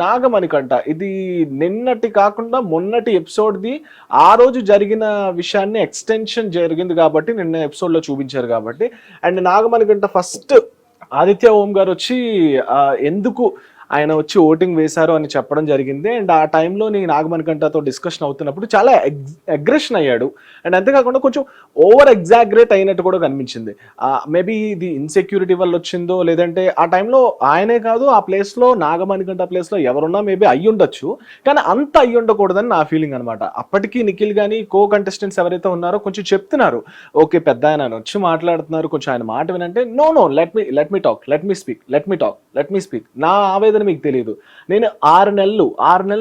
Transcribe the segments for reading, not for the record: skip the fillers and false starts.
నాగమణికంట ఇది నిన్నటి కాకుండా మొన్నటి ఎపిసోడ్ది ఆ రోజు జరిగిన విషయాన్ని ఎక్స్టెన్షన్ జరిగింది కాబట్టి నిన్న ఎపిసోడ్లో చూపించారు కాబట్టి. అండ్ నాగమణికంట ఫస్ట్ ఆదిత్య ఓం గారు వచ్చి ఎందుకు ఆయన వచ్చి ఓటింగ్ వేశారు అని చెప్పడం జరిగింది. అండ్ ఆ టైంలో నేను నాగమణికంటతో డిస్కషన్ అవుతున్నప్పుడు చాలా అగ్రెషన్ అయ్యాడు. అండ్ అంతేకాకుండా కొంచెం ఓవర్ ఎగ్జాగ్రేట్ అయినట్టు కూడా కనిపించింది. మేబీ ఇది ఇన్సెక్యూరిటీ వల్ల వచ్చిందో, లేదంటే ఆ టైంలో ఆయనే కాదు ఆ ప్లేస్లో నాగమణికంట ప్లేస్లో ఎవరున్నా మేబీ అయ్యి ఉండొచ్చు, కానీ అంత అయ్యి ఉండకూడదని నా ఫీలింగ్ అనమాట. అప్పటికీ నిఖిల్ కానీ కో కంటెస్టెంట్స్ ఎవరైతే ఉన్నారో కొంచెం చెప్తున్నారు, ఓకే పెద్ద ఆయన వచ్చి మాట్లాడుతున్నారు, కొంచెం ఆయన మాట వినంటే no let me talk, let me speak, నా ఆవేదన మీకు తెలియదు. నేను 6 నెలలు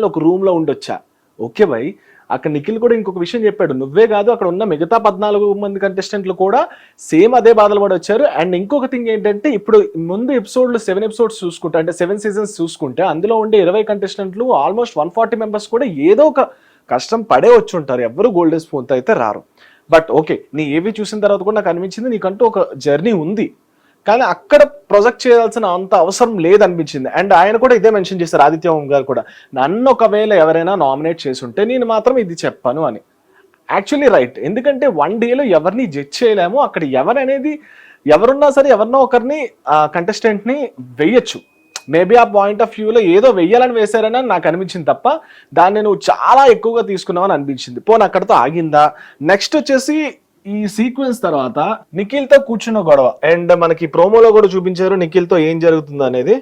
ఒక రూమ్ లో ఉండొచ్చా. ఓకే భయ్, అక్కడ నిఖిల్ కూడా ఇంకొక విషయం చెప్పాడు, నువ్వే కాదు అక్కడ ఉన్న మిగతా 14 మంది కంటెస్టెంట్లు కూడా సేమ్ అదే బాధలు పడి వచ్చారు. అండ్ ఇంకొక థింగ్ ఏంటంటే, ఇప్పుడు ముందు ఎపిసోడ్లు 7 ఎపిసోడ్స్ చూసుకుంటే, అంటే 7 సీజన్స్ చూసుకుంటే, అందులో ఉండే 20 కంటెస్టెంట్లు ఆల్మోస్ట్ 140 మెంబర్స్ కూడా ఏదో ఒక కష్టం పడే వచ్చి ఉంటారు, ఎవరు గోల్డెన్ స్పూన్తో అయితే రారు. బట్ ఓకే, నీ ఏవి చూసిన తర్వాత కూడా నాకు అనిపించింది నీకంటూ ఒక జర్నీ ఉంది, కానీ అక్కడ ప్రొజెక్ట్ చేయాల్సిన అంత అవసరం లేదనిపించింది. అండ్ ఆయన కూడా ఇదే మెన్షన్ చేశారు, ఆదిత్య ఓం గారు కూడా, నన్ను ఒకవేళ ఎవరైనా నామినేట్ చేసి ఉంటే నేను మాత్రం ఇది చెప్పాను అని. యాక్చువల్లీ రైట్, ఎందుకంటే 1 డేలో ఎవరిని జడ్జ్ చేయలేము. అక్కడ ఎవరున్నా సరే ఎవరినో ఒకరిని కంటెస్టెంట్ని వెయ్యొచ్చు. మేబీ ఆ పాయింట్ ఆఫ్ వ్యూలో ఏదో వెయ్యాలని వేశారని నాకు అనిపించింది తప్ప, దాన్ని నువ్వు చాలా ఎక్కువగా తీసుకున్నావు అని అనిపించింది. పోనీ అక్కడతో ఆగిందా. నెక్స్ట్ వచ్చేసి ఈ సీక్వెన్స్ తర్వాత నిఖిల్తో కూర్చున్న గొడవ, అండ్ మనకి ప్రోమోలో కూడా చూపించారు నిఖిల్తో ఏం జరుగుతుందో అనేది.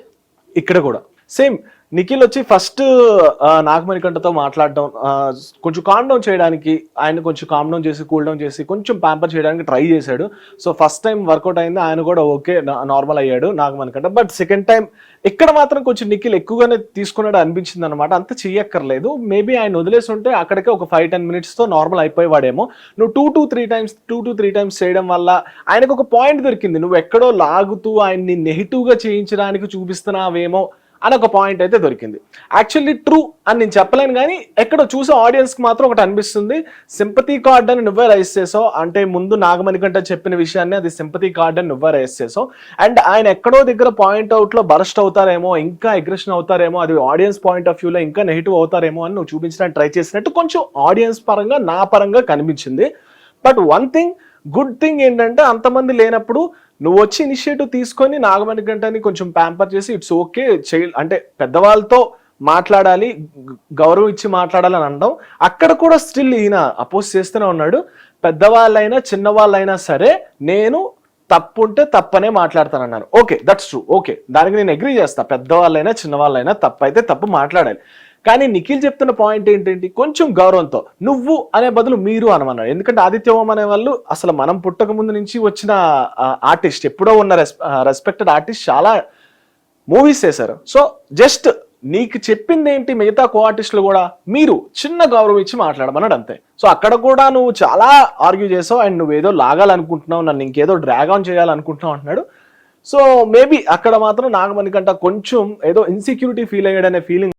ఇక్కడ కూడా సేమ్ నిఖిల్ వచ్చి ఫస్ట్ నాగమణికంటతో మాట్లాడడం, కొంచెం కామ్ డౌన్ చేయడానికి, ఆయన కొంచెం కామ్ డౌన్ చేసి కూల్ డౌన్ చేసి కొంచెం ప్యాంపర్ చేయడానికి ట్రై చేశాడు. సో ఫస్ట్ టైం వర్కౌట్ అయింది, ఆయన కూడా ఓకే నార్మల్ అయ్యాడు నాగమణికంట. బట్ సెకండ్ టైం ఇక్కడ మాత్రం కొంచెం నిఖిల్ ఎక్కువగానే తీసుకున్నాడు అనిపించింది అనమాట. అంత చెయ్యక్కర్లేదు, మేబీ ఆయన వదిలేసి ఉంటే అక్కడికే ఒక 5-10 మినిట్స్తో నార్మల్ అయిపోయేవాడేమో. నువ్వు 2 to 3 టైమ్స్ చేయడం వల్ల ఆయనకు ఒక పాయింట్ దొరికింది, నువ్వు ఎక్కడో లాగుతూ ఆయన్ని నెగిటివ్గా చేయించడానికి చూపిస్తున్నావేమో అని ఒక పాయింట్ అయితే దొరికింది. యాక్చువల్లీ ట్రూ అని నేను చెప్పలేను, కానీ ఎక్కడో చూసే ఆడియన్స్కి మాత్రం ఒకటి అనిపిస్తుంది, సింపతి కార్డ్ అని నువ్వే రైజ్ చేసావు అంటే, ముందు నాగమణికంట చెప్పిన విషయాన్ని అది సింపతి కార్డ్ అని నువ్వే రైజ్ చేసావు. అండ్ ఆయన ఎక్కడో దగ్గర పాయింట్ అవుట్లో బరస్ట్ అవుతారేమో, ఇంకా అగ్రెషన్ అవుతారేమో, అది ఆడియన్స్ పాయింట్ ఆఫ్ వ్యూలో ఇంకా నెగిటివ్ అవుతారేమో అని నువ్వు చూపించడానికి ట్రై చేసినట్టు కొంచెం ఆడియన్స్ పరంగా నా పరంగా కనిపించింది. But one thing, good thing ఏంటంటే, అంతమంది లేనప్పుడు నువ్వు వచ్చి ఇనిషియేటివ్ తీసుకొని నాగమణికంటని కొంచెం ప్యాంపర్ చేసి ఇట్స్ ఓకే అంటే పెద్దవాళ్ళతో మాట్లాడాలి, గౌరవం ఇచ్చి మాట్లాడాలని అనడం. అక్కడ కూడా స్టిల్ ఈయన అపోజ్ చేస్తూనే ఉన్నాడు, పెద్దవాళ్ళైనా చిన్నవాళ్ళైనా సరే నేను తప్పు ఉంటే తప్పనే మాట్లాడతానన్నాను. ఓకే, దట్స్ ట్రూ, ఓకే, దానికి నేను అగ్రీ చేస్తా, పెద్దవాళ్ళైనా చిన్నవాళ్ళైనా తప్పు అయితే తప్పు మాట్లాడాలి. కానీ నిఖిల్ చెప్తున్న పాయింట్ ఏంటంటే, కొంచెం గౌరవంతో నువ్వు అనే బదులు మీరు అనమన్నాడు. ఎందుకంటే ఆదిత్య ఓం అనే వాళ్ళు అసలు మనం పుట్టక ముందు నుంచి వచ్చిన ఆర్టిస్ట్, ఎప్పుడో ఉన్న రెస్పెక్టెడ్ ఆర్టిస్ట్, చాలా మూవీస్ చేశారు. సో జస్ట్ నీకు చెప్పింది ఏంటి, మిగతా కో ఆర్టిస్టులు కూడా మీరు చిన్న గౌరవం ఇచ్చి మాట్లాడమన్నాడు అంతే. సో అక్కడ కూడా నువ్వు చాలా ఆర్గ్యూ చేసావు, అండ్ నువ్వేదో లాగాలనుకుంటున్నావు, నన్ను ఇంకేదో డ్రాగ్ ఆన్ చేయాలనుకుంటున్నావు అంటున్నాడు. సో మేబీ అక్కడ మాత్రం నాగమణికంట కొంచెం ఏదో ఇన్సెక్యూరిటీ ఫీల్ అయ్యాడనే ఫీలింగ్